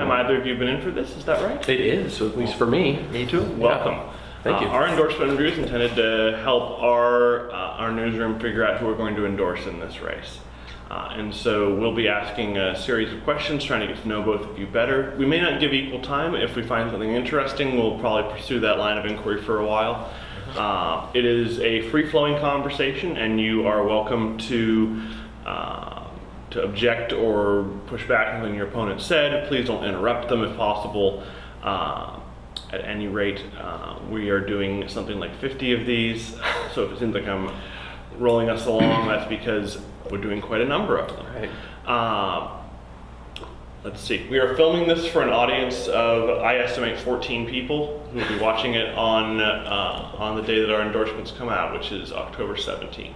time either of you have been in for this, is that right? It is, at least for me. Me too. Welcome. Thank you. Our endorsement interview is intended to help our newsroom figure out who we're going to endorse in this race. And so we'll be asking a series of questions, trying to get to know both of you better. We may not give equal time. If we find something interesting, we'll probably pursue that line of inquiry for a while. It is a free-flowing conversation, and you are welcome to object or push back on something your opponent said. Please don't interrupt them if possible. At any rate, we are doing something like 50 of these, so if it seems like I'm rolling us along, that's because we're doing quite a number of them. Right. Let's see. We are filming this for an audience of, I estimate, 14 people who will be watching it on the day that our endorsements come out, which is October 17th.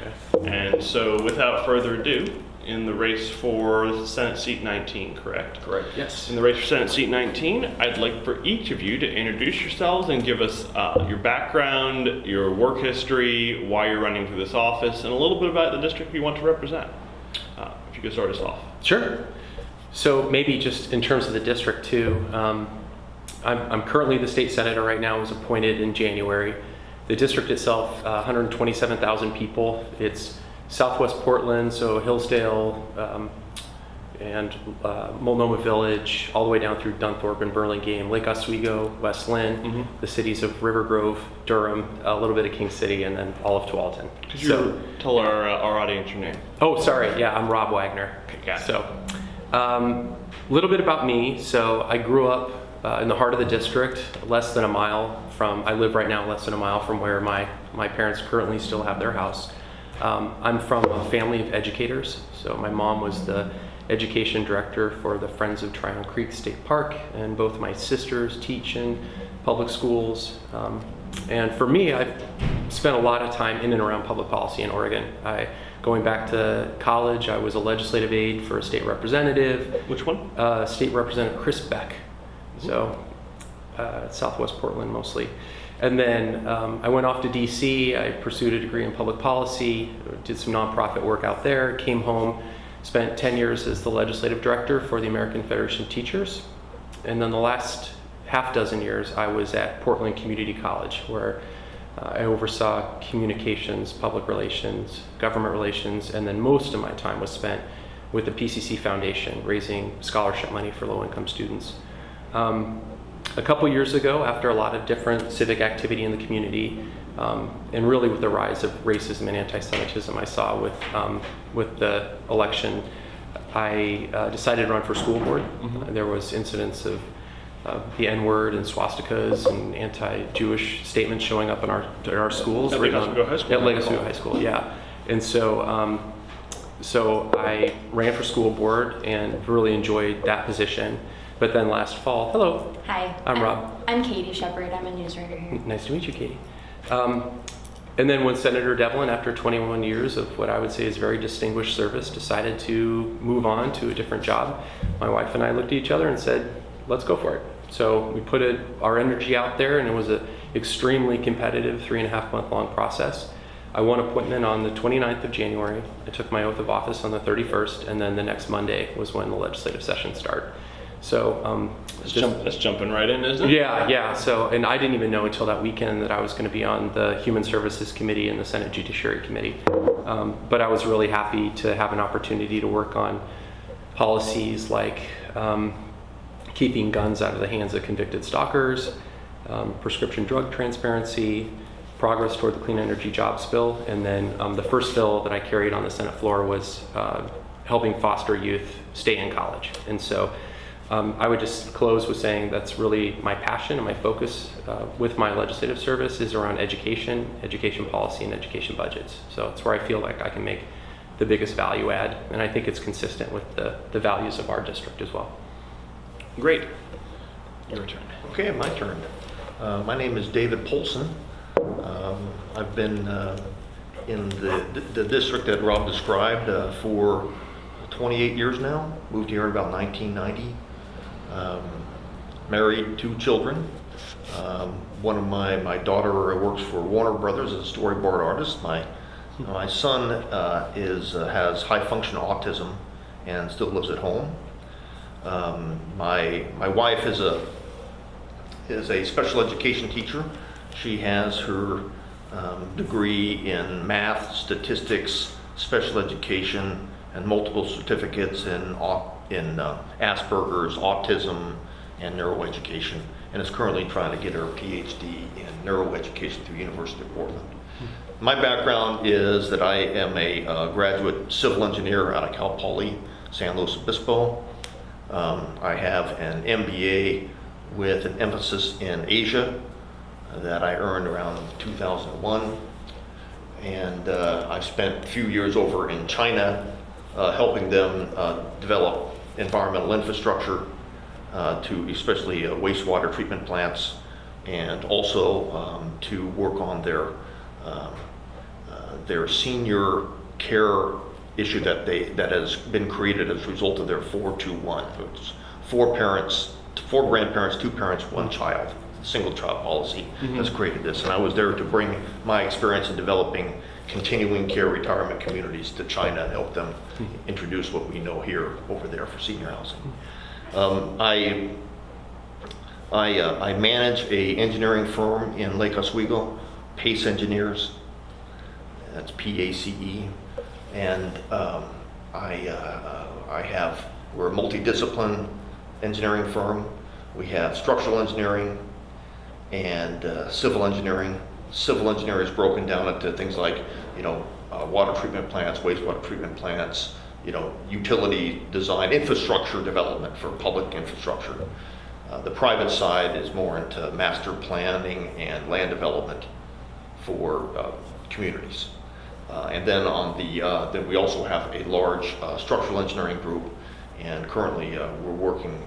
Okay. And so, without further ado, in the race for Senate Seat 19, correct? Correct, yes. In the race for Senate Seat 19, I'd like for each of you to introduce yourselves and give us your background, your work history, why you're running for this office, and a little bit about the district you want to represent. If you could start us off. Sure. So maybe just in terms of the district too, I'm currently the state senator right now, was appointed in January. The district itself, 127,000 people. It's Southwest Portland, so Hillsdale and Multnomah Village, all the way down through Dunthorpe and Burlingame, Lake Oswego, West Lynn, the cities of River Grove, Durham, a little bit of King City, and then all of Tualatin. Could you tell our audience your name? Oh, sorry. Yeah, I'm Rob Wagner. Okay, got it. So, a little bit about me. So I grew up in the heart of the district, less than a mile from, I live right now less than a mile from where my parents currently still have their house. I'm from a family of educators. So my mom was the education director for the Friends of Tryon Creek State Park, and both my sisters teach in public schools. And for me, I've spent a lot of time in and around public policy in Oregon. Going back to college, I was a legislative aide for a state representative. Which one? State Representative Chris Beck. So Southwest Portland mostly. And then I went off to DC. I pursued a degree in public policy, did some nonprofit work out there, came home, spent 10 years as the legislative director for the American Federation of Teachers. And then the last half dozen years, I was at Portland Community College, where I oversaw communications, public relations, government relations, and then most of my time was spent with the PCC Foundation, raising scholarship money for low-income students. A couple years ago, after a lot of different civic activity in the community, and really with the rise of racism and anti-Semitism I saw with the election, I decided to run for school board. There was incidents of the N-word and swastikas and anti-Jewish statements showing up in our schools. At Lake Oswego High School? At Lake Oswego High School, yeah. And so, so I ran for school board and really enjoyed that position. But then last fall, hello. Hi. I'm Rob. I'm Katie Shepard. I'm a news writer here. Nice to meet you, Katie. And then when Senator Devlin, after 21 years of what I would say is very distinguished service, decided to move on to a different job, my wife and I looked at each other and said, let's go for it. So we put our energy out there, and it was an extremely competitive 3.5-month long process. I won appointment on the 29th of January. I took my oath of office on the 31st, and then the next Monday was when the legislative session started. So that's jumping right in, isn't it? Yeah. So, and I didn't even know until that weekend that I was going to be on the Human Services Committee and the Senate Judiciary Committee. But I was really happy to have an opportunity to work on policies like keeping guns out of the hands of convicted stalkers, prescription drug transparency, progress toward the Clean Energy Jobs Bill, and then the first bill that I carried on the Senate floor was helping foster youth stay in college. And so I would just close with saying that's really my passion and my focus with my legislative service is around education policy, and education budgets. So it's where I feel like I can make the biggest value add, and I think it's consistent with the values of our district as well. Great. Your turn. Okay, my turn. My name is David Polson. I've been in the district that Rob described for 28 years now. Moved here in about 1990. Married, 2 children. One of my daughter works for Warner Brothers as a storyboard artist. My son has high function autism and still lives at home. My wife is a special education teacher. She has her degree in math, statistics, special education, and multiple certificates in Asperger's, autism, and neuroeducation, and is currently trying to get her PhD in neuroeducation through University of Portland. My background is that I am a graduate civil engineer out of Cal Poly, San Luis Obispo. I have an MBA with an emphasis in Asia that I earned around 2001. And I've spent a few years over in China helping them develop environmental infrastructure to especially wastewater treatment plants, and also to work on their senior care issue that has been created as a result of their 4-2-1. It's 4 parents, 4 grandparents, 2 parents, 1 child, single child policy has created this. And I was there to bring my experience in developing continuing care retirement communities to China and help them introduce what we know here over there for senior housing. I manage a engineering firm in Lake Oswego, Pace Engineers. That's P-A-C-E. And we're a multidiscipline engineering firm. We have structural engineering and civil engineering. Civil engineering is broken down into things like, water treatment plants, wastewater treatment plants, utility design, infrastructure development for public infrastructure. The private side is more into master planning and land development for communities. And then then we also have a large structural engineering group, and currently we're working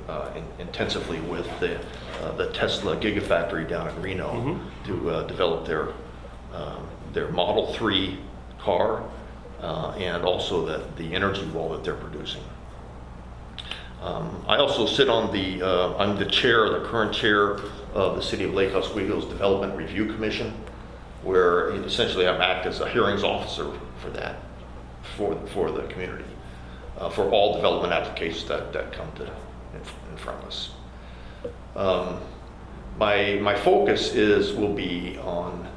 intensively with the Tesla Gigafactory down in Reno to develop their Model 3 car and also the energy wall that they're producing. I also sit on I'm the current chair of the City of Lake Oswego's Development Review Commission, where essentially I act as a hearings officer for that, for the community, for all development applications that come in front of us. My focus will be on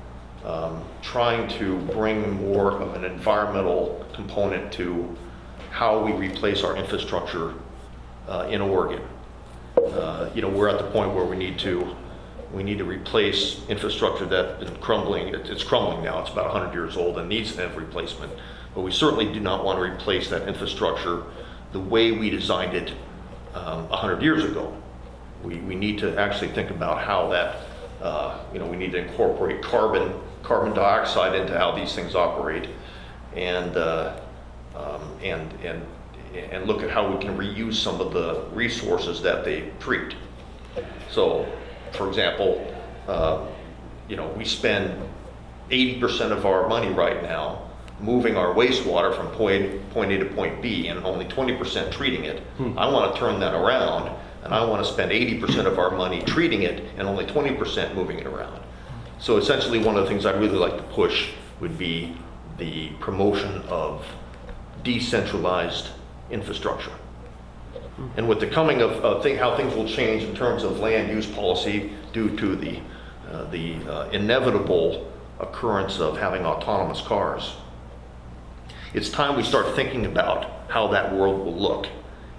trying to bring more of an environmental component to how we replace our infrastructure in Oregon. We're at the point where we need to replace infrastructure that's been crumbling. It's crumbling now. It's about 100 years old and needs to have replacement. But we certainly do not want to replace that infrastructure the way we designed it 100 years ago. We need to actually think about how that, we need to incorporate carbon dioxide into how these things operate, and look at how we can reuse some of the resources that they treat. So, for example, we spend 80% of our money right now moving our wastewater from point A to point B, and only 20% treating it. I want to turn that around, and I want to spend 80% of our money treating it and only 20% moving it around. So essentially, one of the things I'd really like to push would be the promotion of decentralized infrastructure. And with the coming of how things will change in terms of land use policy due to the inevitable occurrence of having autonomous cars, it's time we start thinking about how that world will look.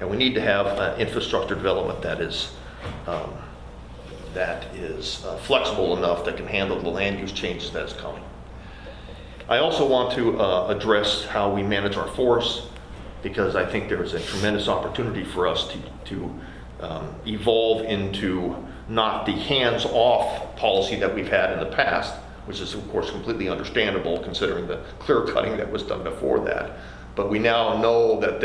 And we need to have infrastructure development that is flexible enough that can handle the land use changes that is coming. I also want to address how we manage our forests, because I think there is a tremendous opportunity for us to evolve into not the hands-off policy that we've had in the past, which is of course completely understandable considering the clear cutting that was done before that. But we now know that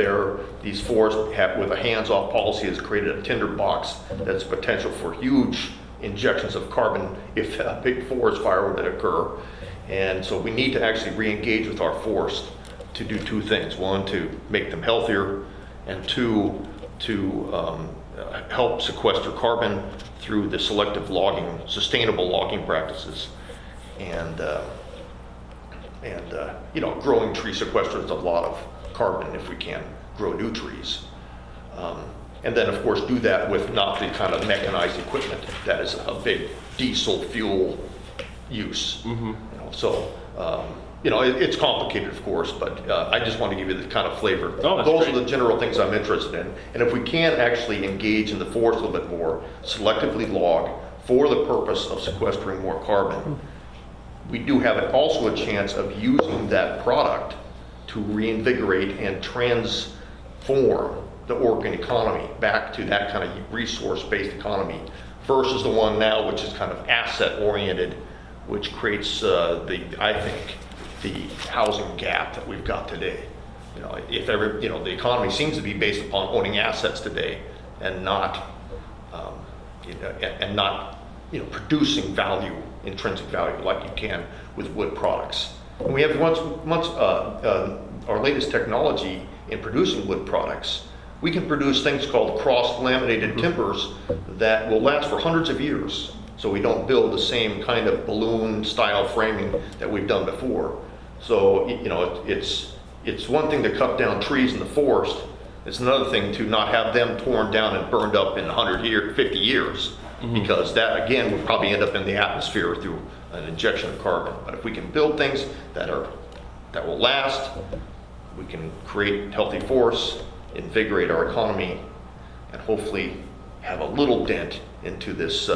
these forests with a hands-off policy has created a tinderbox that's potential for huge injections of carbon if a big forest fire were to occur. And so we need to actually re-engage with our forests to do 2 things. 1, to make them healthier, and 2, to help sequester carbon through the selective logging, sustainable logging practices. And growing tree sequesters a lot of carbon if we can grow new trees. And then, of course, do that with not the kind of mechanized equipment that is a big diesel fuel use. You know, so, you know, it's complicated, of course, but I just want to give you the kind of flavor. Oh, that's Those great. are the general things I'm interested in. And if we can actually engage in the forest a little bit more, selectively log for the purpose of sequestering more carbon, we do have also a chance of using that product to reinvigorate and transform the Oregon economy back to that kind of resource-based economy versus the one now which is kind of asset-oriented, which creates I think, the housing gap that we've got today. You know, if ever, you know, the economy seems to be based upon owning assets today and not, you know, producing value, intrinsic value, like you can with wood products. And we have our latest technology in producing wood products. We can produce things called cross-laminated timbers that will last for hundreds of years. So we don't build the same kind of balloon-style framing that we've done before. So, you know, it's one thing to cut down trees in the forest. It's another thing to not have them torn down and burned up in 50 years, because that, again, would probably end up in the atmosphere through an injection of carbon. But if we can build things that will last, we can create healthy forests, invigorate our economy, and hopefully have a little dent into this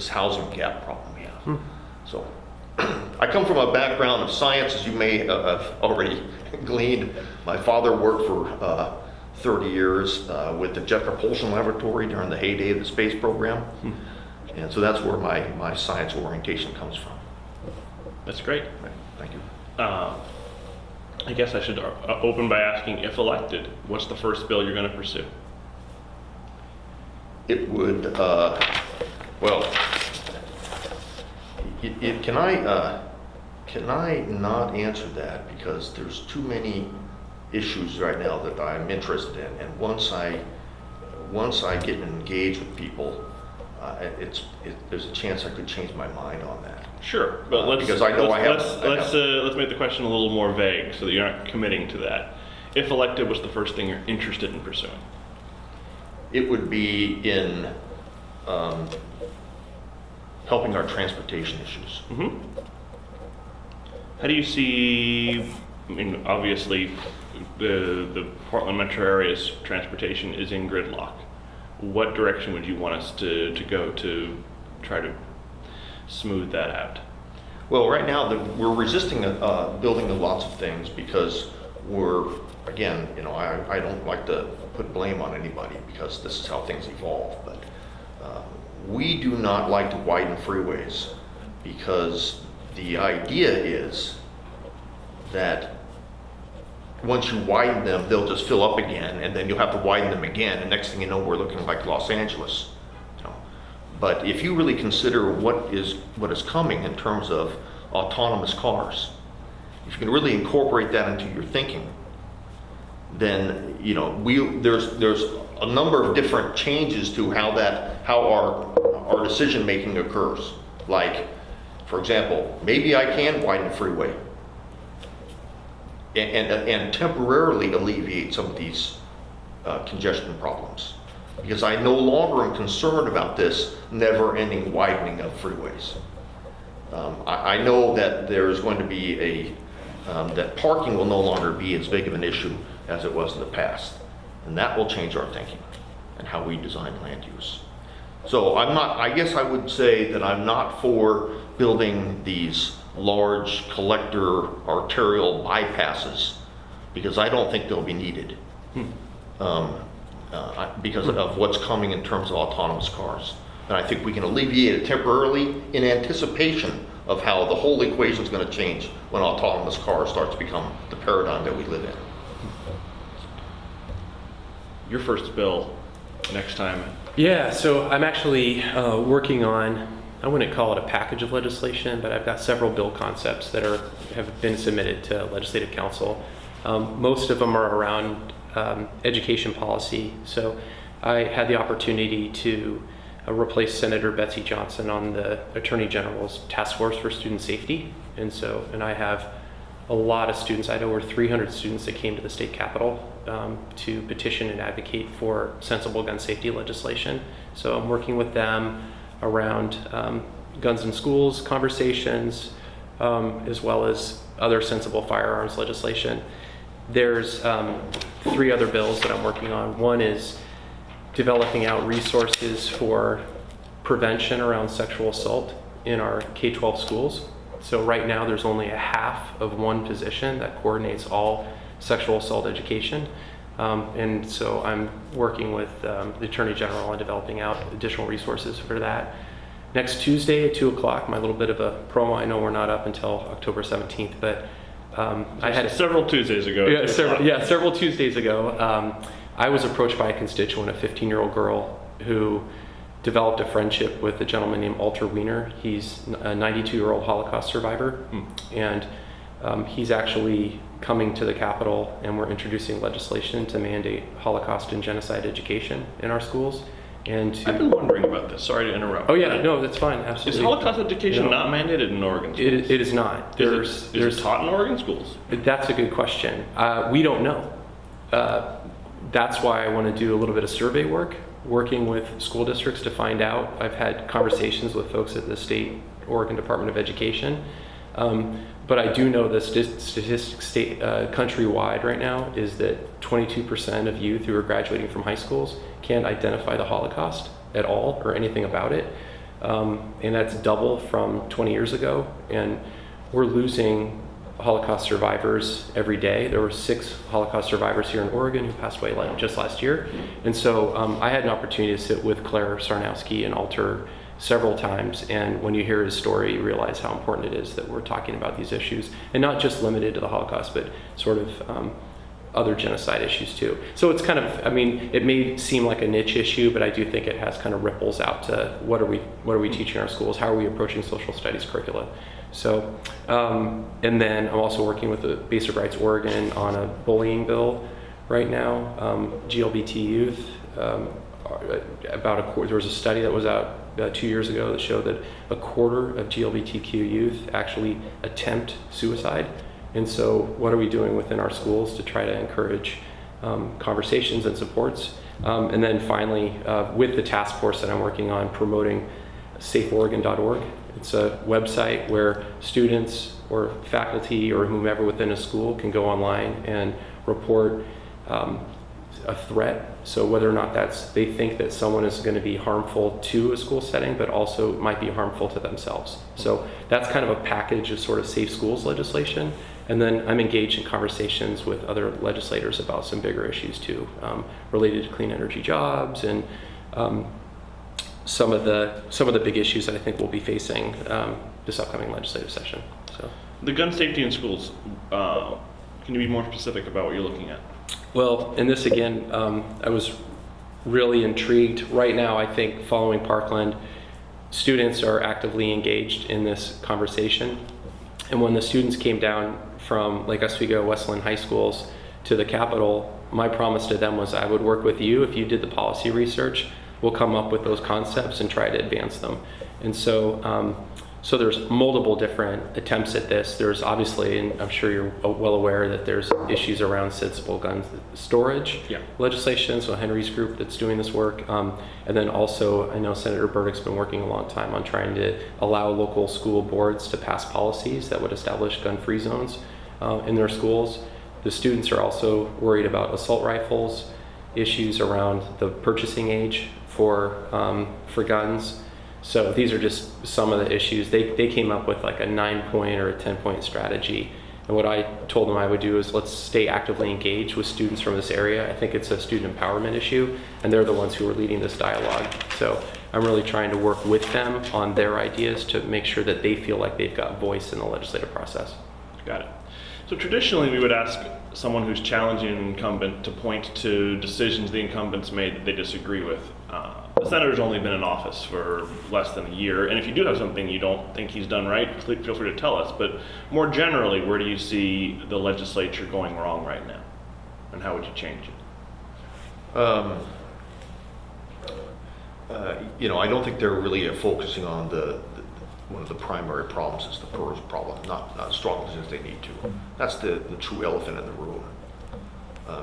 housing gap problem we have. So I come from a background of science, as you may have already gleaned. My father worked for 30 years with the Jet Propulsion Laboratory during the heyday of the space program. And so that's where my science orientation comes from. That's great. Thank you. I guess I should open by asking, if elected, what's the first bill you're going to pursue? It would, well, can I not answer that, because there's too many issues right now that I'm interested in, and once I get engaged with people, there's a chance I could change my mind on that. Sure, but let's make the question a little more vague so that you're not committing to that. If elected, what's the first thing you're interested in pursuing? It would be in helping our transportation issues. How do you see, I mean, obviously the Portland metro area's transportation is in gridlock. What direction would you want us to go to try to smooth that out? Well, right now we're resisting building lots of things because again, you know, I don't like to put blame on anybody because this is how things evolve, but we do not like to widen freeways because the idea is that once you widen them, they'll just fill up again, and then you'll have to widen them again, and next thing you know, we're looking like Los Angeles. You know? But if you really consider what is coming in terms of autonomous cars, if you can really incorporate that into your thinking, then you know there's a number of different changes to how our decision making occurs. Like, for example, maybe I can widen the freeway and temporarily alleviate some of these congestion problems, because I no longer am concerned about this never-ending widening of freeways. I know that there's going to be that parking will no longer be as big of an issue as it was in the past, and that will change our thinking and how we design land use. So I guess I would say that I'm not for building these large collector arterial bypasses, because I don't think they'll be needed because of what's coming in terms of autonomous cars. And I think we can alleviate it temporarily in anticipation of how the whole equation is going to change when autonomous cars start to become the paradigm that we live in. Your first bill next time. Yeah, so I'm actually working on, I wouldn't call it a package of legislation, but I've got several bill concepts that have been submitted to Legislative Council. Most of them are around education policy. So I had the opportunity to replace Senator Betsy Johnson on the Attorney General's Task Force for Student Safety. And I have a lot of students. I had over 300 students that came to the state capitol to petition and advocate for sensible gun safety legislation. So I'm working with them around guns in schools conversations, as well as other sensible firearms legislation. There's 3 other bills that I'm working on. One is developing out resources for prevention around sexual assault in our K-12 schools. So right now there's only a half of one position that coordinates all sexual assault education. And so I'm working with the Attorney General on developing out additional resources for that. Next Tuesday at 2 o'clock, my little bit of a promo. I know we're not up until October 17th, but I had several Tuesdays ago. Several Tuesdays ago, I was approached by a constituent, a 15-year-old girl who developed a friendship with a gentleman named Alter Wiener. He's a 92-year-old Holocaust survivor, and he's actually coming to the Capitol, and we're introducing legislation to mandate Holocaust and genocide education in our schools. And I've been wondering about this. Sorry to interrupt. Oh yeah, no, that's fine. Absolutely. Is Holocaust education not mandated in Oregon schools? It is not. Is it taught in Oregon schools? That's a good question. We don't know. That's why I want to do a little bit of survey work, working with school districts to find out. I've had conversations with folks at the state Oregon Department of Education. But I do know the statistics countrywide right now is that 22% of youth who are graduating from high schools can't identify the Holocaust at all or anything about it. And that's double from 20 years ago. And we're losing Holocaust survivors every day. There were 6 Holocaust survivors here in Oregon who passed away just last year. And so I had an opportunity to sit with Claire Sarnowski and Alter several times, and when you hear his story, you realize how important it is that we're talking about these issues, and not just limited to the Holocaust, but sort of other genocide issues too. So it's kind of, I mean, it may seem like a niche issue, but I do think it has kind of ripples out to what are we teaching in our schools? How are we approaching social studies curricula? So, and then I'm also working with the Basic Rights Oregon on a bullying bill right now, GLBT youth. There was a study that was out 2 years ago that showed that a quarter of GLBTQ youth actually attempt suicide. And so what are we doing within our schools to try to encourage conversations and supports? And then finally, with the task force that I'm working on, promoting safeoregon.org. It's a website where students or faculty or whomever within a school can go online and report a threat. So whether or not they think that someone is going to be harmful to a school setting, but also might be harmful to themselves. So that's kind of a package of sort of safe schools legislation. And then I'm engaged in conversations with other legislators about some bigger issues too, related to clean energy jobs and some of the big issues that I think we'll be facing this upcoming legislative session. So the gun safety in schools. Can you be more specific about what you're looking at? Well, and this again, I was really intrigued. Right now, I think following Parkland, students are actively engaged in this conversation. And when the students came down from Lake Oswego, Westland high schools to the Capitol, my promise to them was I would work with you. If you did the policy research, we'll come up with those concepts and try to advance them. And so, so there's multiple different attempts at this. There's obviously, and I'm sure you're well aware that there's issues around sensible gun storage legislation. So Henry's group that's doing this work. And then also, I know Senator Burdick's been working a long time on trying to allow local school boards to pass policies that would establish gun-free zones in their schools. The students are also worried about assault rifles, issues around the purchasing age for guns. So these are just some of the issues. They came up with like a 9-point or a 10-point strategy. And what I told them I would do is let's stay actively engaged with students from this area. I think it's a student empowerment issue, and they're the ones who are leading this dialogue. So I'm really trying to work with them on their ideas to make sure that they feel like they've got voice in the legislative process. Got it. So traditionally we would ask someone who's challenging an incumbent to point to decisions the incumbent's made that they disagree with. The senator's only been in office for less than a year, and if you do have something you don't think he's done right, feel free to tell us. But more generally, where do you see the legislature going wrong right now, and how would you change it? I don't think they're really focusing on one of the primary problems is the PERS problem, not as strong as they need to. That's the true elephant in the room.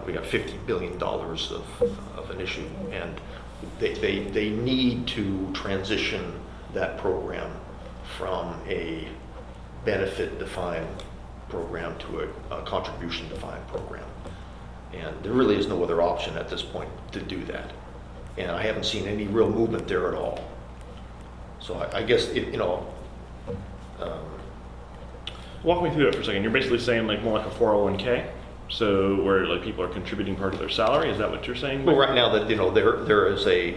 we got $50 billion of an issue, and they need to transition that program from a benefit defined program to a contribution defined program. And there really is no other option at this point to do that. And I haven't seen any real movement there at all. So I guess, Walk me through that for a second. You're basically saying like more like a 401k, so where like people are contributing part of their salary. Is that what you're saying? well, right now that, there is a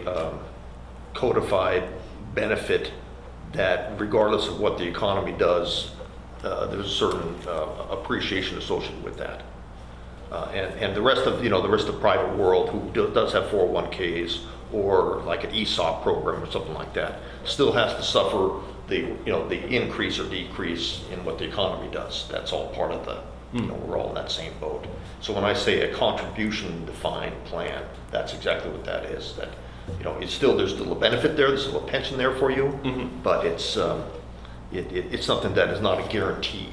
codified benefit that regardless of what the economy does, there's a certain appreciation associated with that. And the rest of, the rest of the private world who does have 401ks or like an ESOP program or something like that, still has to suffer the increase or decrease in what the economy does. That's all part of the, we're all in that same boat. So when I say a contribution defined plan, that's exactly what that is. That, it's still, there's still a benefit there, there's still a pension there for you, but it's something that is not a guarantee.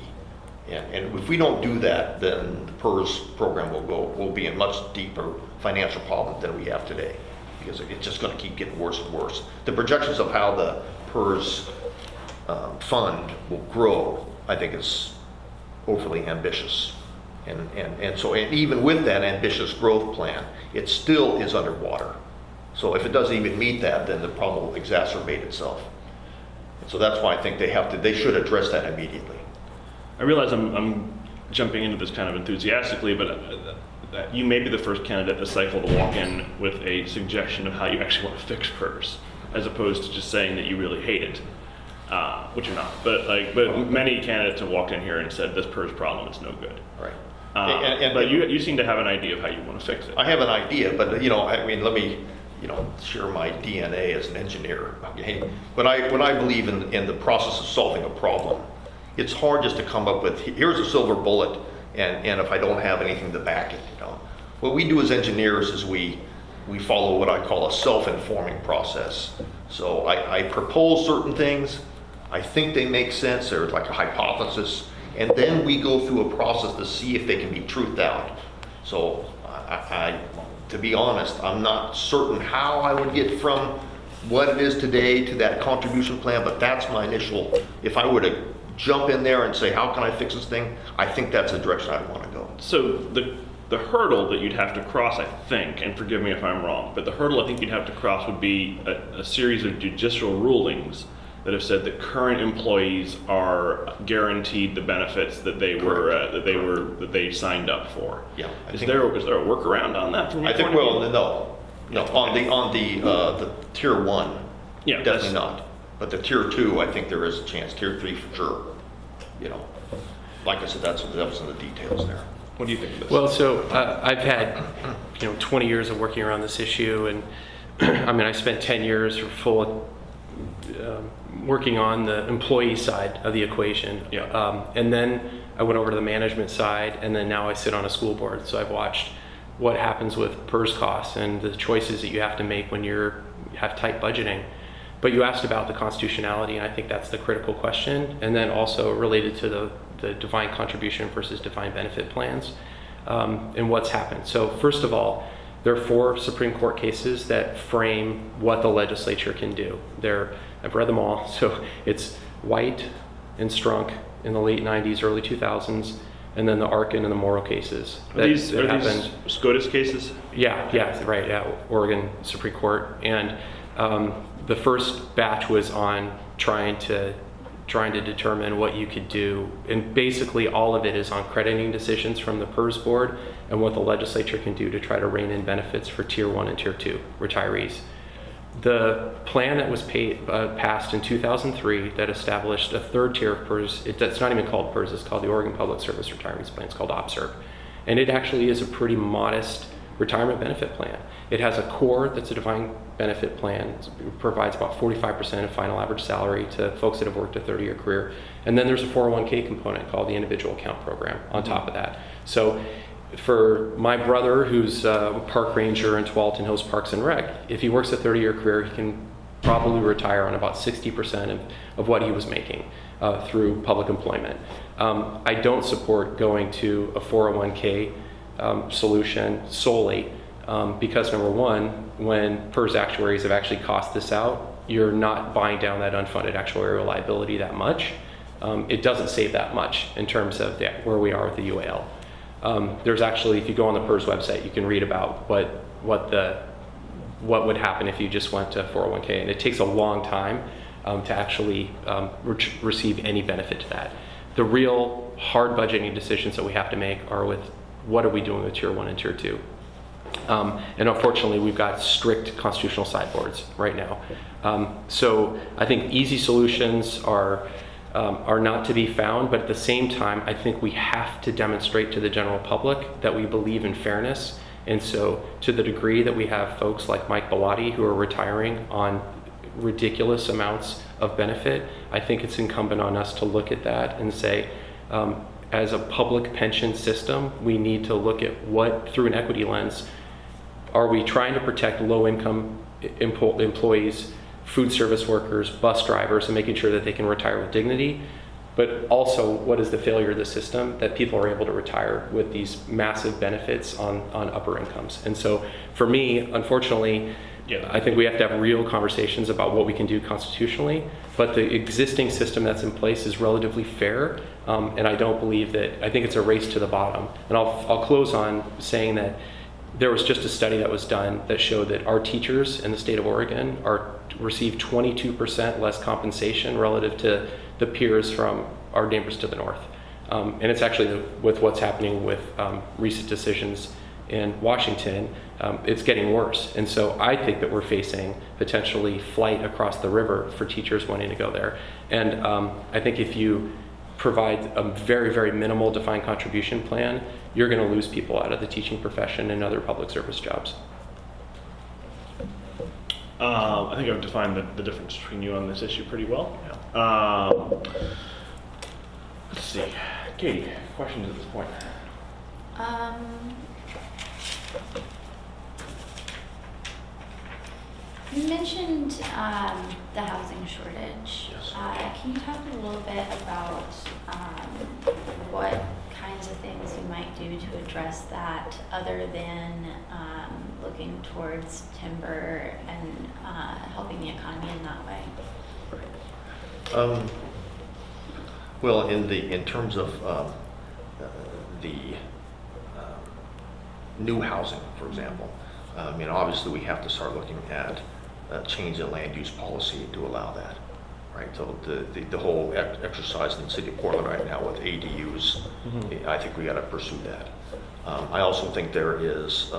And if we don't do that, then the PERS program will be in much deeper financial problem than we have today, because it's just going to keep getting worse and worse. The projections of how the PERS fund will grow, I think, is overly ambitious. And so even with that ambitious growth plan, it still is underwater. So if it doesn't even meet that, then the problem will exacerbate itself. And so that's why I think they should address that immediately. I realize I'm jumping into this kind of enthusiastically, but you may be the first candidate this cycle to walk in with a suggestion of how you actually want to fix PERS, as opposed to just saying that you really hate it, which you're not. But many candidates have walked in here and said this PERS problem is no good. Right. But you seem to have an idea of how you want to fix it. I have an idea, but let me share my DNA as an engineer. Okay? When I believe in the process of solving a problem, it's hard just to come up with, here's a silver bullet, and if I don't have anything to back it, What we do as engineers is we follow what I call a self-informing process. So I propose certain things, I think they make sense, they're like a hypothesis, and then we go through a process to see if they can be truthed out. So to be honest, I'm not certain how I would get from what it is today to that contribution plan, but that's my initial, if I were to jump in there and say, how can I fix this thing? I think that's the direction I'd want to go. So the hurdle that you'd have to cross, I think, and forgive me if I'm wrong, but the hurdle I think you'd have to cross would be a series of judicial rulings that have said that current employees are guaranteed the benefits that they signed up for. Yeah. Is there a workaround on that from your I think, point of view? no, on the tier 1, Yeah, definitely not. But the tier 2, I think there is a chance. Tier 3 for sure. Like I said, that was in the details there. What do you think of this? Well, so I've had 20 years of working around this issue, and I spent 10 years working on the employee side of the equation. Yeah. And then I went over to the management side, and then now I sit on a school board. So I've watched what happens with PERS costs and the choices that you have to make when you have tight budgeting. But you asked about the constitutionality, and I think that's the critical question. And then also related to the defined contribution versus defined benefit plans, and what's happened. So first of all, there are 4 Supreme Court cases that frame what the legislature can do. I've read them all. So it's White and Strunk in the late 90s, early 2000s, and then the Arkin and the Morrow cases. Are these SCOTUS cases? Yeah, right, yeah, Oregon Supreme Court. And the first batch was on trying to determine what you could do, and basically all of it is on crediting decisions from the PERS board and what the legislature can do to try to rein in benefits for tier 1 and tier 2 retirees. The plan that was passed in 2003 that established a 3rd tier of PERS, that's not even called PERS, it's called the Oregon Public Service Retirement Plan, it's called OPSRP. And it actually is a pretty modest retirement benefit plan. It has a core that's a defined benefit plan. It provides about 45% of final average salary to folks that have worked a 30-year career. And then there's a 401k component called the individual account program on top of that. So for my brother, who's a park ranger in Tualatin Hills Parks and Rec, if he works a 30-year career, he can probably retire on about 60% of what he was making through public employment. I don't support going to a 401k solution solely because number one, when PERS actuaries have actually cost this out, you're not buying down that unfunded actuarial liability that much. It doesn't save that much in terms of where we are with the UAL. There's actually, if you go on the PERS website, you can read about what would happen if you just went to 401k, and it takes a long time to actually receive any benefit to that. The real hard budgeting decisions that we have to make are with what are we doing with Tier 1 and Tier 2. And unfortunately, we've got strict constitutional sideboards right now. So I think easy solutions are not to be found, but at the same time, I think we have to demonstrate to the general public that we believe in fairness. And so to the degree that we have folks like Mike Bellotti who are retiring on ridiculous amounts of benefit, I think it's incumbent on us to look at that and say, as a public pension system, we need to look at what, through an equity lens, are we trying to protect low-income employees, food service workers, bus drivers, and making sure that they can retire with dignity? But also, what is the failure of the system that people are able to retire with these massive benefits on upper incomes? And so for me, unfortunately, I think we have to have real conversations about what we can do constitutionally, but the existing system that's in place is relatively fair, and I don't believe that, I think it's a race to the bottom. And I'll close on saying that there was just a study that was done that showed that our teachers in the state of Oregon receive 22% less compensation relative to the peers from our neighbors to the north. And it's actually with what's happening with recent decisions in Washington, it's getting worse. And so I think that we're facing potentially flight across the river for teachers wanting to go there. And I think if you provide a very, very minimal defined contribution plan, you're going to lose people out of the teaching profession and other public service jobs. I think I've defined the difference between you on this issue pretty well. Let's see. Katie, questions at this point? You mentioned the housing shortage. Yes. Can you talk a little bit about what kinds of things you might do to address that other than looking towards timber and helping the economy in that way? Well, in terms of the new housing, for example, obviously we have to start looking at a change in land use policy to allow that, right? So the whole exercise in the city of Portland right now with ADUs, I think we got to pursue that. I also think there is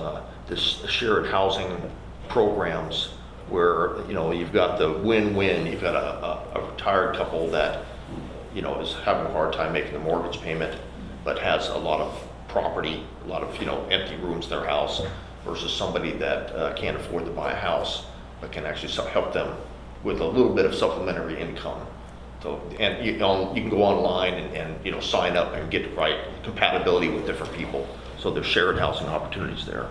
this shared housing programs where you've got the win-win. You've got a retired couple that is having a hard time making the mortgage payment, but has a lot of property, a lot of empty rooms in their house, versus somebody that can't afford to buy a house, but can actually help them with a little bit of supplementary income. So, and you can go online and sign up and get the right compatibility with different people. So there's shared housing opportunities there.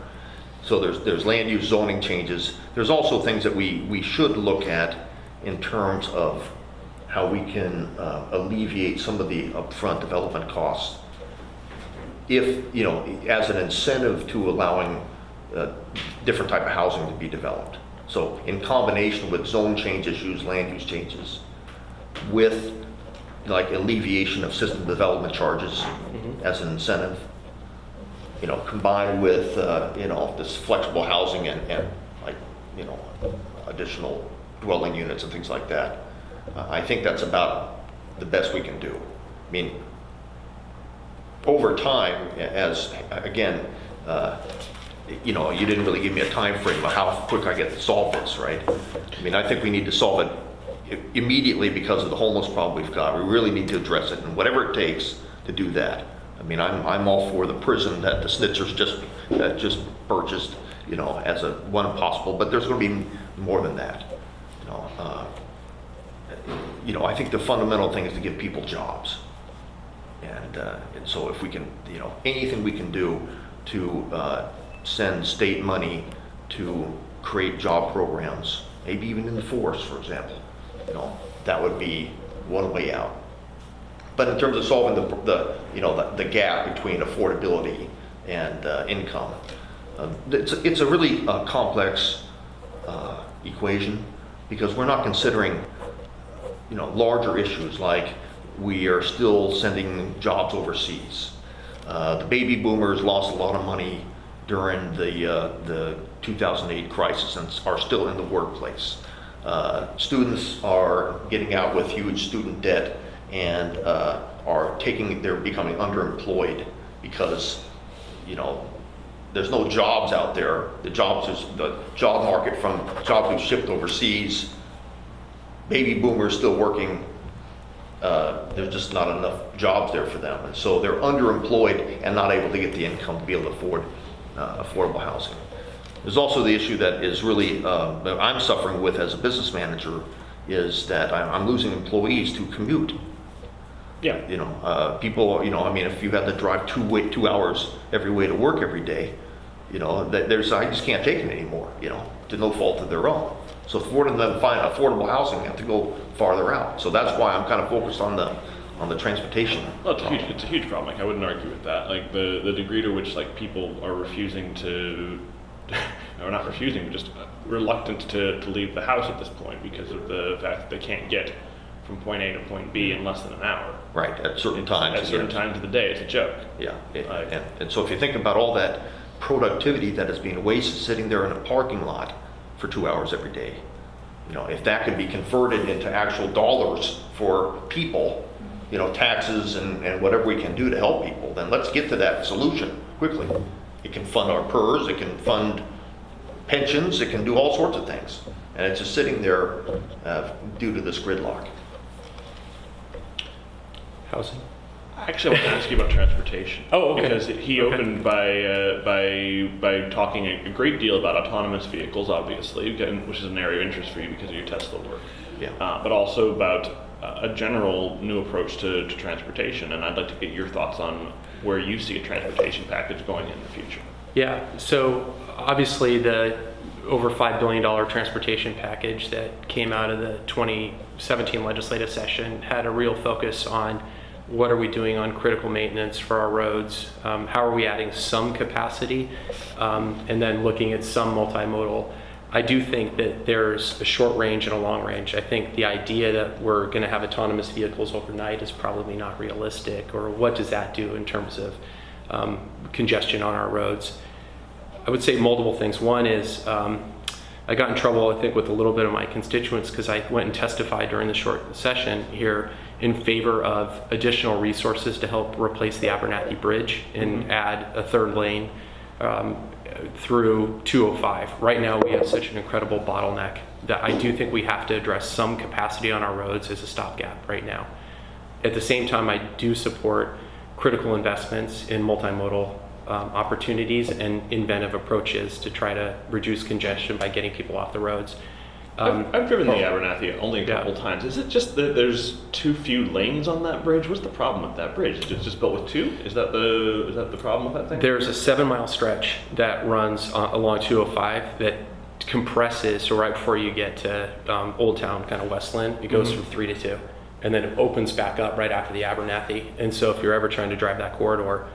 So there's land use zoning changes. There's also things that we should look at in terms of how we can alleviate some of the upfront development costs. If, as an incentive to allowing different type of housing to be developed. So in combination with zone change issues, land use changes, with like alleviation of system development charges as an incentive, combined with, this flexible housing and like, additional dwelling units and things like that. I think that's about the best we can do. I mean, over time, as again, you didn't really give me a time frame of how quick I get to solve this, right? I mean, I think we need to solve it immediately because of the homeless problem we've got. We really need to address it, and whatever it takes to do that. I mean, I'm all for the prison that the Schnitzers just purchased, as a one possible, but there's going to be more than that. I think the fundamental thing is to give people jobs, and so if we can, anything we can do to send state money to create job programs, maybe even in the forest, for example, that would be one way out. But in terms of solving the gap between affordability and income. It's a really complex equation, because we're not considering, larger issues like we are still sending jobs overseas. The baby boomers lost a lot of money during the 2008 crisis and are still in the workplace. Students are getting out with huge student debt and they're becoming underemployed because, there's no jobs out there. The job market from jobs we've shipped overseas, baby boomers still working, there's just not enough jobs there for them. And so they're underemployed and not able to get the income to be able to afford affordable housing. There's also the issue that is really, that I'm suffering with as a business manager, is that I'm losing employees to commute. Yeah. People, if you had to drive 2 hours every way to work every day, I just can't take it anymore, to no fault of their own. So for them to find affordable housing, they have to go farther out. So that's why I'm kind of focused on the transportation. Well, it's a huge problem. Like, I wouldn't argue with that. Like, the degree to which, like, people are refusing to, or not refusing, but just reluctant to leave the house at this point because of the fact that they can't get from point A to point B in less than an hour. Right, at certain times. At certain times of the day, it's a joke. Yeah, and so if you think about all that productivity that is being wasted sitting there in a parking lot for 2 hours every day, if that could be converted into actual dollars for people, taxes and whatever we can do to help people, then let's get to that solution quickly. It can fund our PERS, it can fund pensions, it can do all sorts of things. And it's just sitting there due to this gridlock. Housing? Actually, I want to ask you about transportation. Oh, okay. Because he opened by talking a great deal about autonomous vehicles, obviously, again, which is an area of interest for you because of your Tesla work. Yeah. But also about a general new approach to transportation. And I'd like to get your thoughts on where you see a transportation package going in the future. Yeah, so obviously the over $5 billion transportation package that came out of the 2017 legislative session had a real focus on what are we doing on critical maintenance for our roads, how are we adding some capacity, and then looking at some multimodal. I do think that there's a short range and a long range. I think the idea that we're going to have autonomous vehicles overnight is probably not realistic, or what does that do in terms of congestion on our roads? I would say multiple things. One is I got in trouble, I think, with a little bit of my constituents because I went and testified during the short session here in favor of additional resources to help replace the Abernathy Bridge and add a third lane through 205. Right now we have such an incredible bottleneck that I do think we have to address some capacity on our roads as a stopgap right now. At the same time, I do support critical investments in multimodal opportunities and inventive approaches to try to reduce congestion by getting people off the roads. I've driven the Abernathy only a couple times. Is it just that there's too few lanes on that bridge? What's the problem with that bridge? Is it just built with two? Is that the problem with that thing? There's a 7-mile stretch that runs along 205 that compresses, so right before you get to Old Town, kind of Westland, it goes from 3 to 2. And then it opens back up right after the Abernathy. And so if you're ever trying to drive that corridor,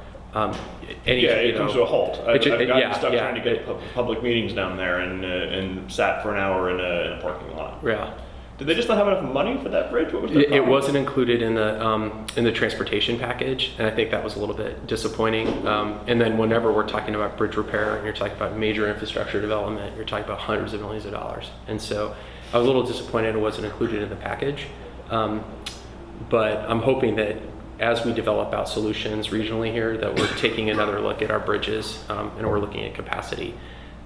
it comes to a halt. I've gotten stuck trying to get public meetings down there and sat for an hour in a parking lot. Yeah. Did they just not have enough money for that bridge? What was the problem? It wasn't included in the transportation package, and I think that was a little bit disappointing. And then whenever we're talking about bridge repair and you're talking about major infrastructure development, you're talking about hundreds of millions of dollars. And so I was a little disappointed it wasn't included in the package. But I'm hoping that as we develop out solutions regionally here, that we're taking another look at our bridges and we're looking at capacity.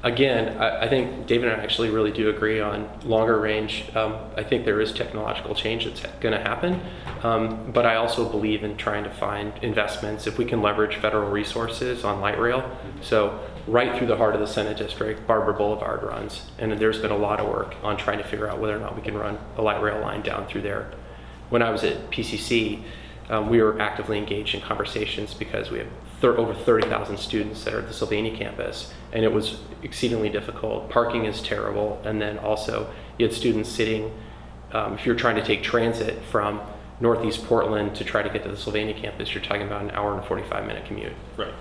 Again, I think David and I actually really do agree on longer range. I think there is technological change that's going to happen, but I also believe in trying to find investments if we can leverage federal resources on light rail. So right through the heart of the Senate District, Barber Boulevard runs, and there's been a lot of work on trying to figure out whether or not we can run a light rail line down through there. When I was at PCC, we were actively engaged in conversations because we have over 30,000 students that are at the Sylvania campus, and it was exceedingly difficult. Parking is terrible, and then also you had students sitting, if you're trying to take transit from Northeast Portland to try to get to the Sylvania campus, you're talking about an hour and a 45-minute commute. Right.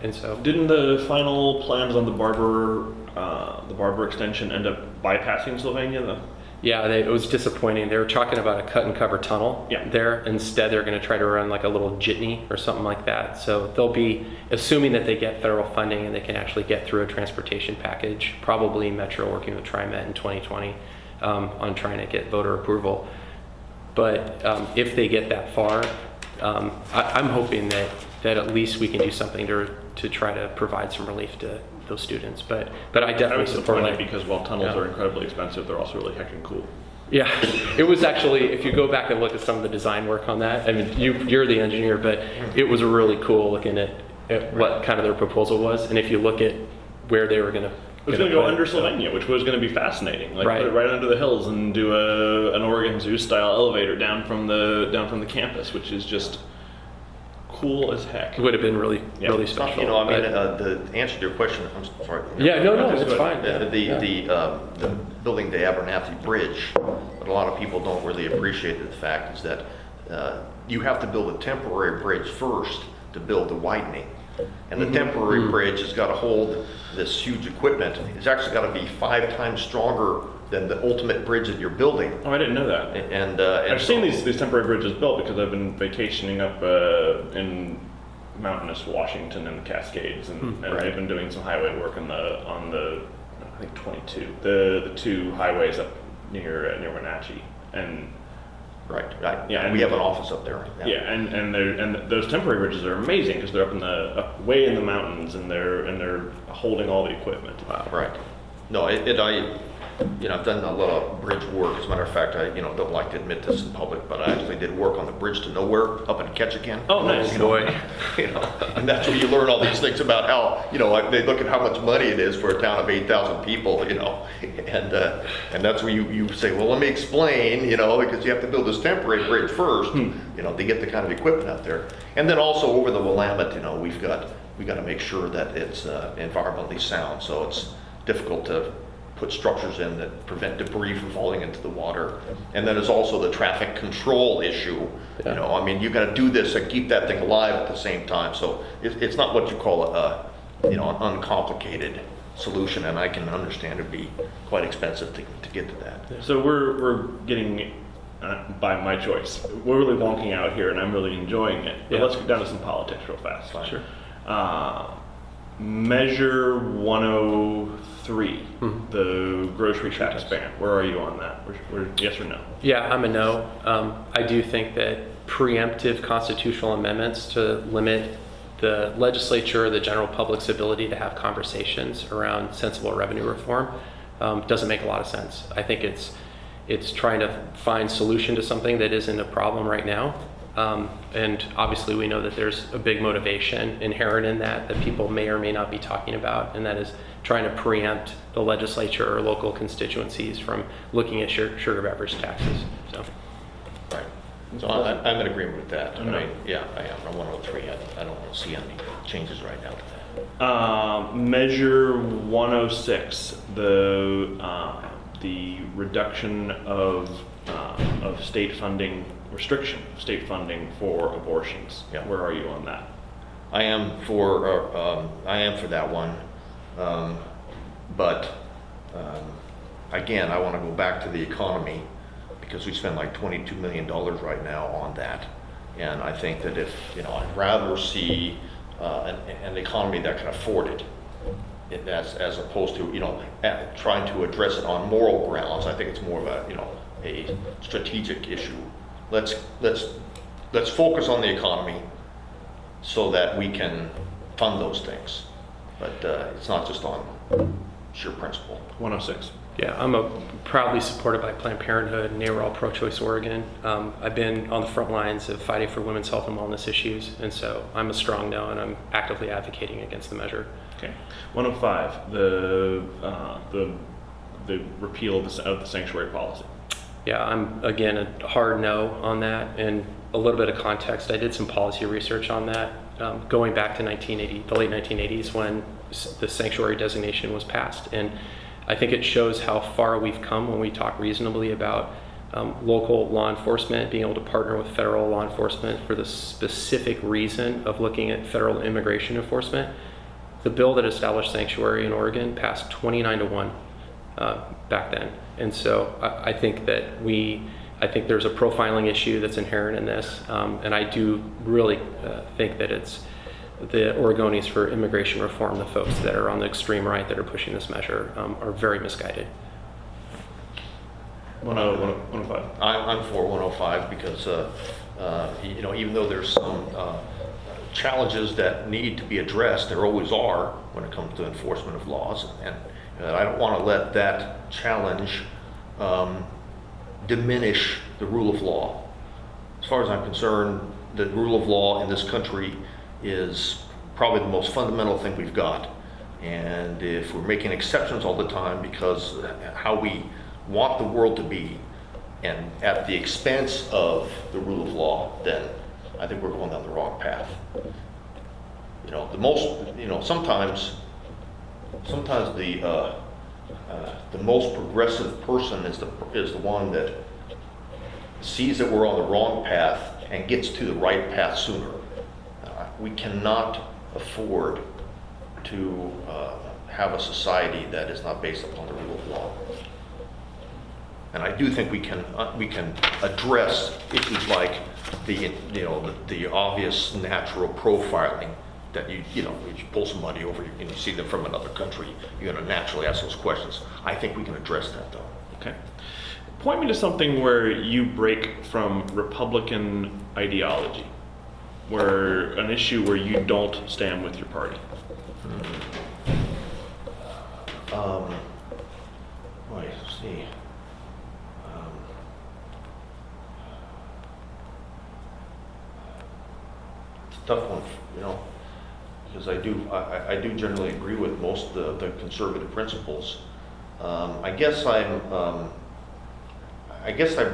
And so, Didn't the final plans on the Barber extension end up bypassing Sylvania though? yeah, it was disappointing. They were talking about a cut and cover tunnel Yeah. there. Instead, they're going to try to run like a little jitney or something like that. So they'll be, assuming that they get federal funding and they can actually get through a transportation package, probably Metro working with TriMet in 2020 on trying to get voter approval. But if they get that far, I'm hoping that at least we can do something to try to provide some relief to those students. But I I definitely was support disappointed it. because while tunnels Yeah. are incredibly expensive, they're also really heckin' cool. Yeah, it was actually, if you go back and look at some of the design work on that, I mean, you're the engineer, but it was really cool looking at what kind of their proposal was. And if you look at where they were going to. It was going to go under Sylvania, which was going to be fascinating. Like Right. put it right under the hills and do an Oregon Zoo style elevator down from the campus, which is just cool as heck. It would have been really, Yeah. really It's not- special. You know, I mean, but- the answer to your question, I'm sorry. yeah, no, That's it's good. fine. Yeah, The building the Abernathy Bridge, what a lot of people don't really appreciate the fact is that you have to build a temporary bridge first to build the widening. And the temporary bridge has got to hold this huge equipment. It's actually got to be 5 times stronger than the ultimate bridge that you're building. Oh, I didn't know that. And I've seen so- these temporary bridges built because I've been vacationing up in mountainous Washington and the Cascades, and Right. they've been doing some highway work on the I think 22, the 2 highways up near Wenatchee, and Right. Yeah, and- We have an office up there. yeah, and those temporary bridges are amazing because they're up way in the mountains, and they're holding all the equipment. Wow. Right. No, I've done a lot of bridge work. As a matter of fact, I don't like to admit this in public, but I actually did work on the bridge to nowhere up in Ketchikan. Oh, nice. boy. And that's where you learn all these things about how, they look at how much money it is for a town of 8,000 people, and that's where you say, well, let me explain, because you have to build this temporary bridge first, to get the kind of equipment out there. And then also over the Willamette, we've got to make sure that it's environmentally sound, so it's difficult to put structures in that prevent debris from falling into the water. And then there's also the traffic control issue. Yeah. You got to do this and keep that thing alive at the same time. So it's not what you call an uncomplicated solution, and I can understand it'd be quite expensive to get to that. So we're getting, by my choice, we're really wonking out here, and I'm really enjoying it. But Yeah. let's get down to some politics real fast. Fine. Sure. Measure 103, the grocery tax ban. Where are you on that? Yes or no? Yeah, I'm a no. I do think that preemptive constitutional amendments to limit the legislature or the general public's ability to have conversations around sensible revenue reform doesn't make a lot of sense. I think it's trying to find solution to something that isn't a problem right now. And obviously we know that there's a big motivation inherent in that people may or may not be talking about, and that is trying to preempt the legislature or local constituencies from looking at sugar beverage taxes. So, Right. So I'm in agreement with that. No. Yeah, I am. On 103, I don't see any changes right now to that. Measure 106, the reduction of state funding, restriction of state funding for abortions. Yeah. Where are you on that? I am for that one, but again, I want to go back to the economy because we spend like $22 million right now on that, and I think that if I'd rather see an economy that can afford it, as opposed to trying to address it on moral grounds. I think it's more of a strategic issue. Let's focus on the economy so that we can fund those things, but it's not just on sheer principle. 106. yeah, I'm proudly supported by Planned Parenthood and NARAL Pro-Choice Oregon. I've been on the front lines of fighting for women's health and wellness issues, and so I'm a strong no, and I'm actively advocating against the measure. Okay. 105, the repeal of the sanctuary policy. Yeah, I'm, again, a hard no on that, and a little bit of context. I did some policy research on that, going back to the late 1980s when the sanctuary designation was passed. And I think it shows how far we've come when we talk reasonably about local law enforcement, being able to partner with federal law enforcement for the specific reason of looking at federal immigration enforcement. The bill that established sanctuary in Oregon passed 29-1 back then. And so I think that I think there's a profiling issue that's inherent in this. And I do really think that it's the Oregonians for Immigration Reform, the folks that are on the extreme right that are pushing this measure, are very misguided. 105. I'm for 105 because, even though there's some challenges that need to be addressed, there always are when it comes to enforcement of laws, and I don't want to let that challenge diminish the rule of law. As far as I'm concerned, the rule of law in this country is probably the most fundamental thing we've got. And if we're making exceptions all the time because how we want the world to be and at the expense of the rule of law, then I think we're going down the wrong path. Sometimes the most progressive person is the one that sees that we're on the wrong path and gets to the right path sooner. We cannot afford to have a society that is not based upon the rule of law. And I do think we can address, if you'd like, the obvious natural profiling that you pull somebody over and you see them from another country, you're going to naturally ask those questions. I think we can address that, though. Okay. Point me to something where you break from Republican ideology, where an issue where you don't stand with your party. Let's see. It's a tough one, because I do generally agree with most of the conservative principles. I guess I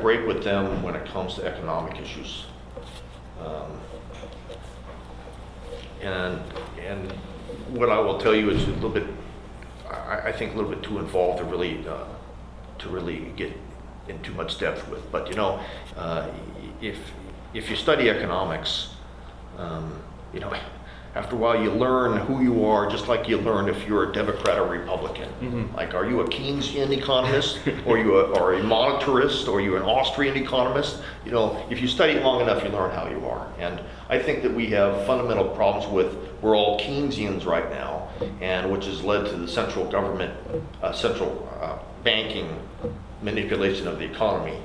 break with them when it comes to economic issues. And what I will tell you is a little bit, I think a little bit too involved to really get in too much depth with. But if you study economics, after a while you learn who you are, just like you learn if you're a Democrat or Republican. Mm-hmm. Like, are you a Keynesian economist, or you are a monetarist, or are you an Austrian economist? If you study it long enough, you learn how you are. And I think that we have fundamental problems with, we're all Keynesians right now, and which has led to the central government, banking manipulation of the economy.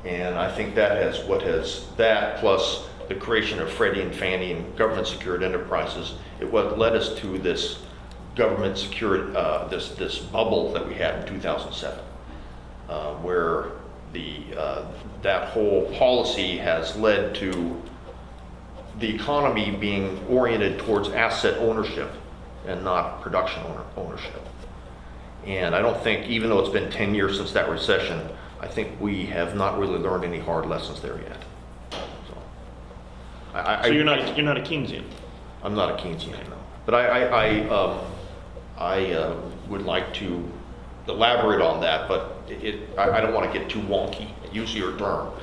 And I think that plus the creation of Freddie and Fannie and government-secured enterprises, what led us to this government-secured, this bubble that we had in 2007, where that whole policy has led to the economy being oriented towards asset ownership and not production ownership. And I don't think, even though it's been 10 years since that recession, I think we have not really learned any hard lessons there yet. So you're not a Keynesian? I'm not a Keynesian, no. But I would like to elaborate on that, but I don't want to get too wonky. Use your term,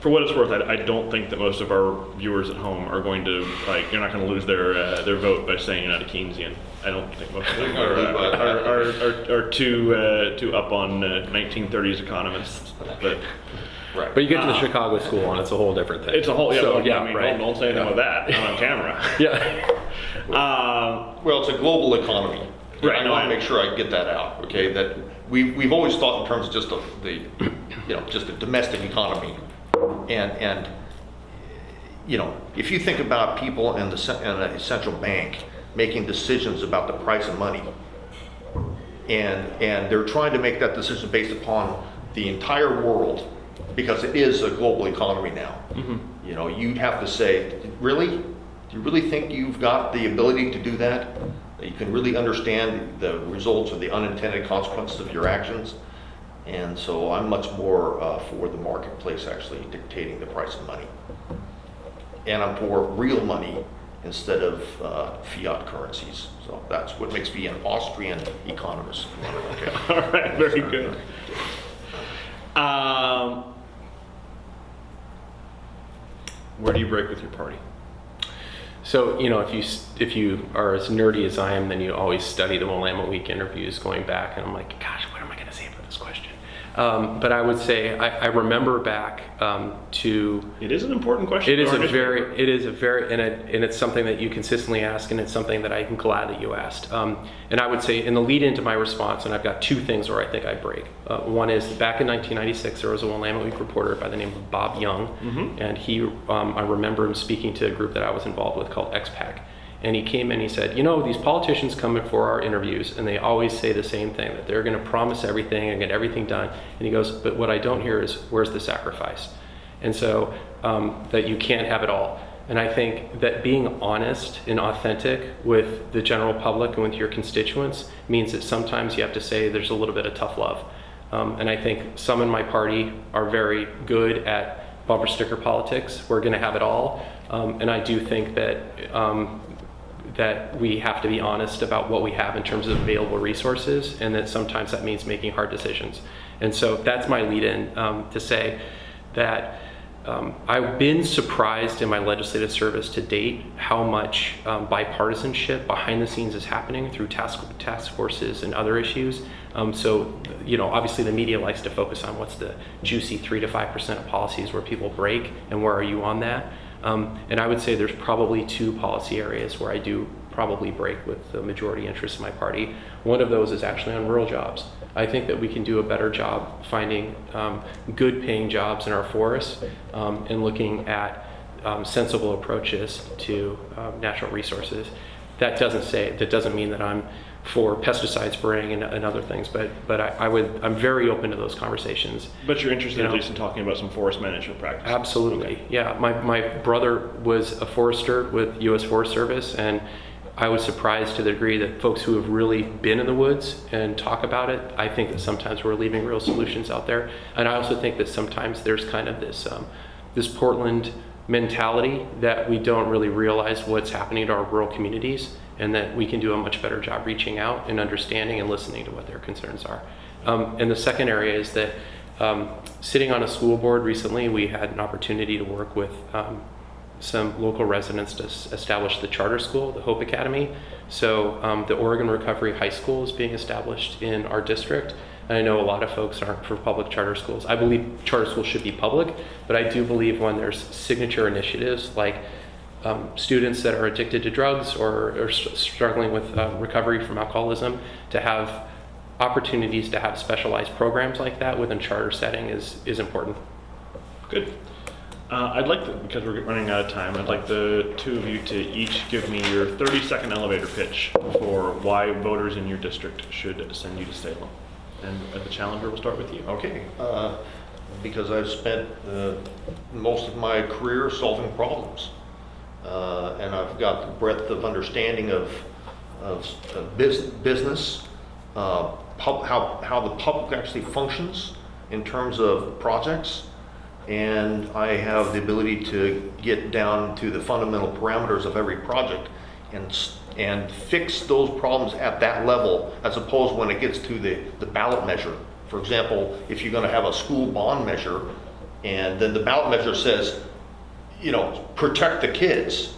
For what it's worth, I don't think that most of our viewers at home are going to, you're not going to lose their vote by saying you're not a Keynesian. I don't think most of them are too up on 1930s economists. But right. But you get to the Chicago school and it's a whole different thing. It's a whole, right. Don't say anything about that on camera. Yeah. Well, it's a global economy. Right. I want to make sure I get that out. Okay, that we've always thought in terms of just just the domestic economy, and if you think about people in the central bank making decisions about the price of money, and they're trying to make that decision based upon the entire world, because it is a global economy now. Mm-hmm. You'd have to say, really? Do you really think you've got the ability to do that? That you can really understand the results or the unintended consequences of your actions? And so I'm much more for the marketplace actually dictating the price of money. And I'm for real money instead of fiat currencies. So that's what makes me an Austrian economist. Okay. All right, very good. Where do you break with your party? So, if you are as nerdy as I am, then you always study the Willamette Week interviews going back, and I'm like, gosh, what am I going to say about this question? But I would say I remember back to. It is an important question. It is a very, and it's something that you consistently ask, and it's something that I'm glad that you asked. And I would say in the lead into my response, and I've got two things where I think I break. One is back in 1996, there was a Willamette Week reporter by the name of Bob Young, and he, I remember him speaking to a group that I was involved with called XPAC. And he came in, he said, these politicians come in for our interviews and they always say the same thing, that they're going to promise everything and get everything done. And he goes, but what I don't hear is, where's the sacrifice? And so that you can't have it all. And I think that being honest and authentic with the general public and with your constituents means that sometimes you have to say there's a little bit of tough love. And I think some in my party are very good at bumper sticker politics. We're going to have it all. And I do think that we have to be honest about what we have in terms of available resources, and that sometimes that means making hard decisions. And so that's my lead in to say that I've been surprised in my legislative service to date how much bipartisanship behind the scenes is happening through task forces and other issues. So, obviously the media likes to focus on what's the juicy 3 to 5% of policies where people break, and where are you on that? And I would say there's probably 2 policy areas where I do probably break with the majority interest in my party. One of those is actually on rural jobs. I think that we can do a better job finding good paying jobs in our forests and looking at sensible approaches to natural resources. That doesn't mean that I'm for pesticide spraying and other things, but I'm very open to those conversations. But you're interested at least in talking about some forest management practices. Absolutely, okay. Yeah. My brother was a forester with U.S. Forest Service, and I was surprised to the degree that folks who have really been in the woods and talk about it, I think that sometimes we're leaving real solutions out there. And I also think that sometimes there's kind of this Portland mentality that we don't really realize what's happening to our rural communities, and that we can do a much better job reaching out and understanding and listening to what their concerns are. And the second area is that sitting on a school board recently, we had an opportunity to work with some local residents to establish the charter school, the Hope Academy. So the Oregon Recovery High School is being established in our district. And I know a lot of folks aren't for public charter schools. I believe charter schools should be public, but I do believe when there's signature initiatives like students that are addicted to drugs or struggling with recovery from alcoholism, to have opportunities to have specialized programs like that within charter setting is important. Good. I'd like to, because we're running out of time, I'd like the two of you to each give me your 30-second elevator pitch for why voters in your district should send you to Salem. And the challenger, will start with you. Okay. Because I've spent most of my career solving problems. And I've got the breadth of understanding of business, how the public actually functions in terms of projects, and I have the ability to get down to the fundamental parameters of every project and fix those problems at that level, as opposed when it gets to the ballot measure. For example, if you're going to have a school bond measure, and then the ballot measure says, protect the kids.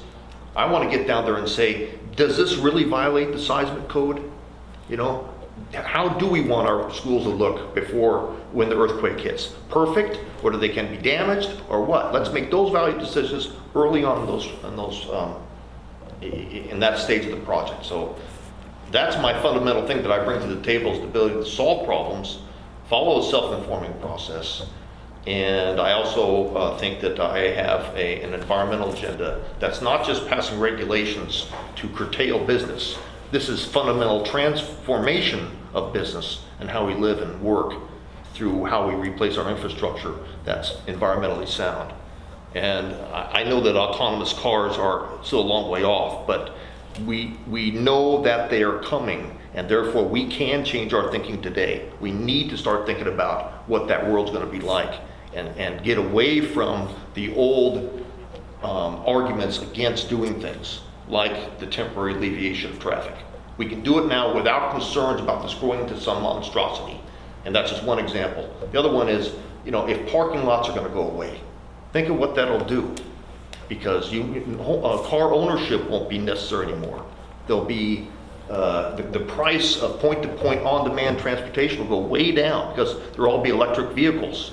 I want to get down there and say, does this really violate the seismic code? How do we want our schools to look when the earthquake hits? Perfect, or they can be damaged, or what? Let's make those value decisions early on in that stage of the project. So that's my fundamental thing that I bring to the table, is the ability to solve problems, follow a self-informing process. And I also think that I have an environmental agenda that's not just passing regulations to curtail business. This is fundamental transformation of business and how we live and work through how we replace our infrastructure that's environmentally sound. And I know that autonomous cars are still a long way off, but we know that they are coming, and therefore we can change our thinking today. We need to start thinking about what that world's going to be like, and get away from the old arguments against doing things like the temporary alleviation of traffic. We can do it now without concerns about this growing into some monstrosity. And that's just one example. The other one is, if parking lots are going to go away, think of what that'll do. because car ownership won't be necessary anymore. There'll be the price of point-to-point on-demand transportation will go way down because there'll all be electric vehicles,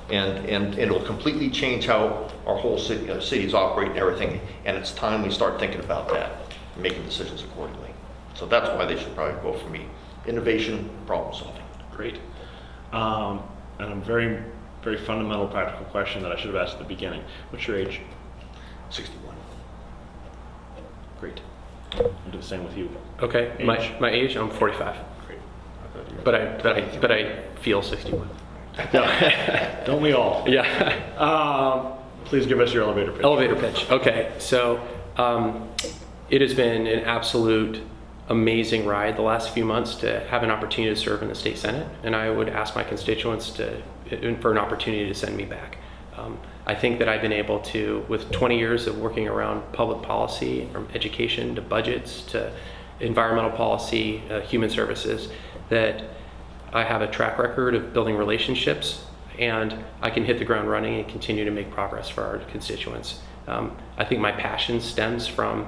and it'll completely change how our whole cities operate and everything. And it's time we start thinking about that and making decisions accordingly. So that's why they should probably go for me. Innovation, problem solving. Great. And a very, very fundamental practical question that I should have asked at the beginning. What's your age? 61. Great. I'll do the same with you. Okay, Age. my age, I'm 45, Great. but I feel 61. Don't we all? Yeah. Please give us your elevator pitch. Elevator pitch. Okay, so it has been an absolute amazing ride the last few months to have an opportunity to serve in the state senate, and I would ask my constituents for an opportunity to send me back. I think that I've been able to, with 20 years of working around public policy, from education to budgets to environmental policy, human services, that I have a track record of building relationships, and I can hit the ground running and continue to make progress for our constituents. I think my passion stems from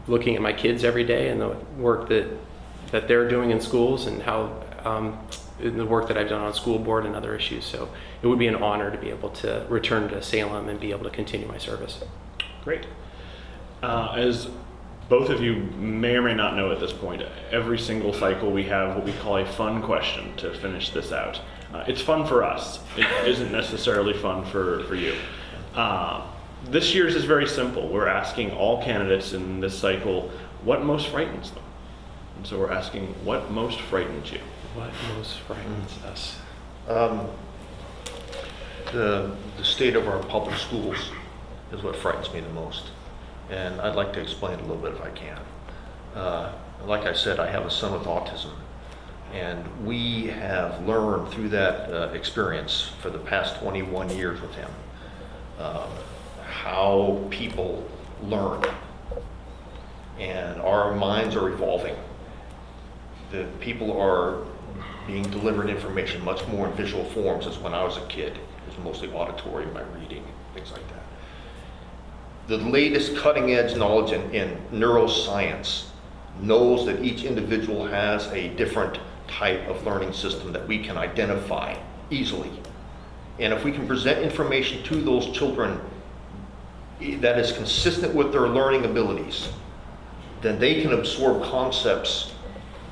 looking at my kids every day and the work that they're doing in schools, and how the work that I've done on school board and other issues. So it would be an honor to be able to return to Salem and be able to continue my service. Great. As both of you may or may not know at this point, every single cycle we have what we call a fun question to finish this out. It's fun for us. It isn't necessarily fun for you. This year's is very simple. We're asking all candidates in this cycle what most frightens them. And so we're asking, what most frightens you? What most frightens us? The state of our public schools is what frightens me the most. And I'd like to explain a little bit if I can. Like I said, I have a son with autism. And we have learned through that experience for the past 21 years with him how people learn. And our minds are evolving. The people are being delivered information much more in visual forms as when I was a kid. It was mostly auditory, my reading, things like that. The latest cutting edge knowledge in neuroscience knows that each individual has a different type of learning system that we can identify easily. And if we can present information to those children that is consistent with their learning abilities, then they can absorb concepts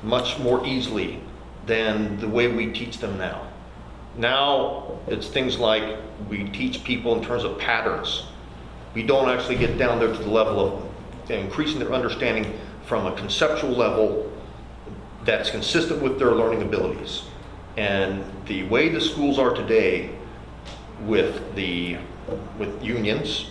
much more easily than the way we teach them now. Now, it's things like we teach people in terms of patterns. We don't actually get down there to the level of increasing their understanding from a conceptual level that's consistent with their learning abilities. And the way the schools are today with unions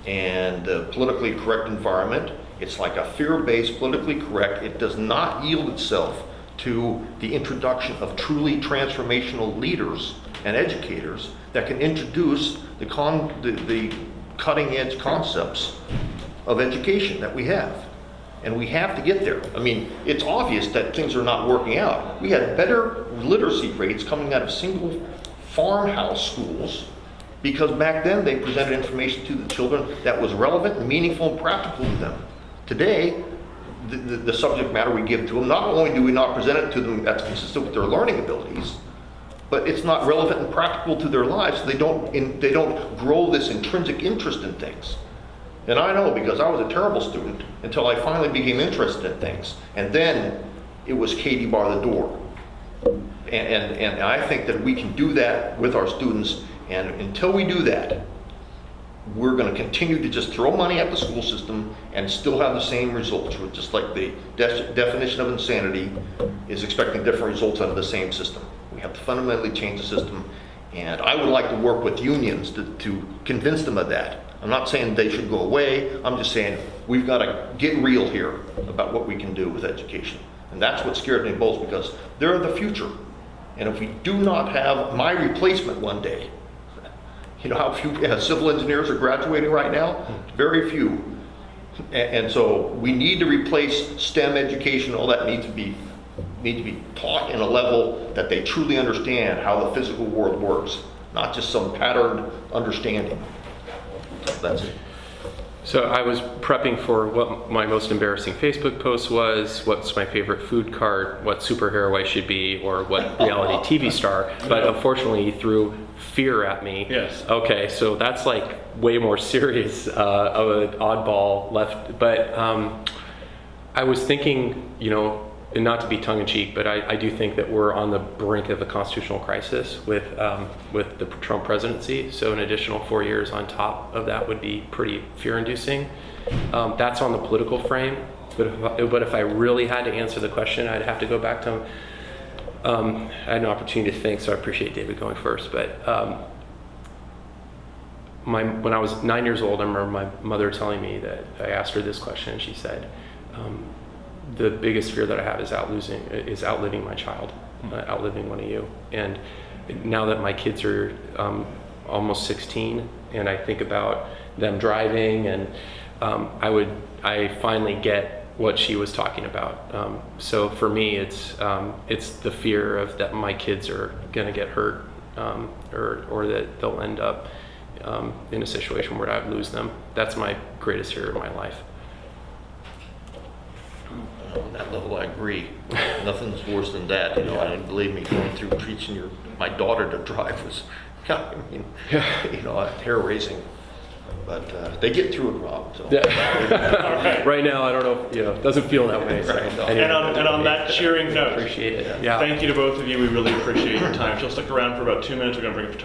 and the politically correct environment, it's like a fear-based, politically correct. It does not yield itself to the introduction of truly transformational leaders and educators that can introduce the cutting-edge concepts of education that we have. And we have to get there. I mean, it's obvious that things are not working out. We had better literacy rates coming out of single farmhouse schools because back then they presented information to the children that was relevant, meaningful, and practical to them. Today, the subject matter we give to them, not only do we not present it to them that's consistent with their learning abilities, but it's not relevant and practical to their lives. So they don't grow this intrinsic interest in things. And I know because I was a terrible student until I finally became interested in things. And then it was Katie bar the door. And I think that we can do that with our students. And until we do that, we're going to continue to just throw money at the school system and still have the same results. Just like the definition of insanity is expecting different results out of the same system. We have to fundamentally change the system. And I would like to work with unions to convince them of that. I'm not saying they should go away. I'm just saying we've got to get real here about what we can do with education. And that's what scared me most because they're the future. And if we do not have my replacement one day, you know how few civil engineers are graduating right now? Very few. And so we need to replace STEM education. All that needs to be taught in a level that they truly understand how the physical world works, not just some patterned understanding. That's it. So I was prepping for what my most embarrassing Facebook post was, what's my favorite food cart, what superhero I should be, or what reality TV star. But unfortunately, he threw fear at me. Yes. Okay, so that's like way more serious of an oddball left. But I was thinking, and not to be tongue-in-cheek, but I do think that we're on the brink of a constitutional crisis with the Trump presidency. So an additional 4 years on top of that would be pretty fear-inducing. That's on the political frame. But if I really had to answer the question, I'd have to go back to. I had an opportunity to think, so I appreciate David going first. But when I was 9 years old, I remember my mother telling me that I asked her this question, and she said, the biggest fear that I have is outliving my child, outliving one of you. And now that my kids are almost 16, and I think about them driving, and I finally get what she was talking about. So for me, it's the fear of that my kids are going to get hurt, or that they'll end up in a situation where I lose them. That's my greatest fear in my life. On that level, I agree. Nothing's worse than that. And believe me, going through teaching my daughter to drive was, hair raising. But they get through it, Rob. So. Yeah. Right now, I don't know. It doesn't feel that way. So Right. anyway, And on that cheering note, appreciate it. Yeah. thank you to both of you. We really appreciate your time. She'll stick around for about 2 minutes. We're going to bring up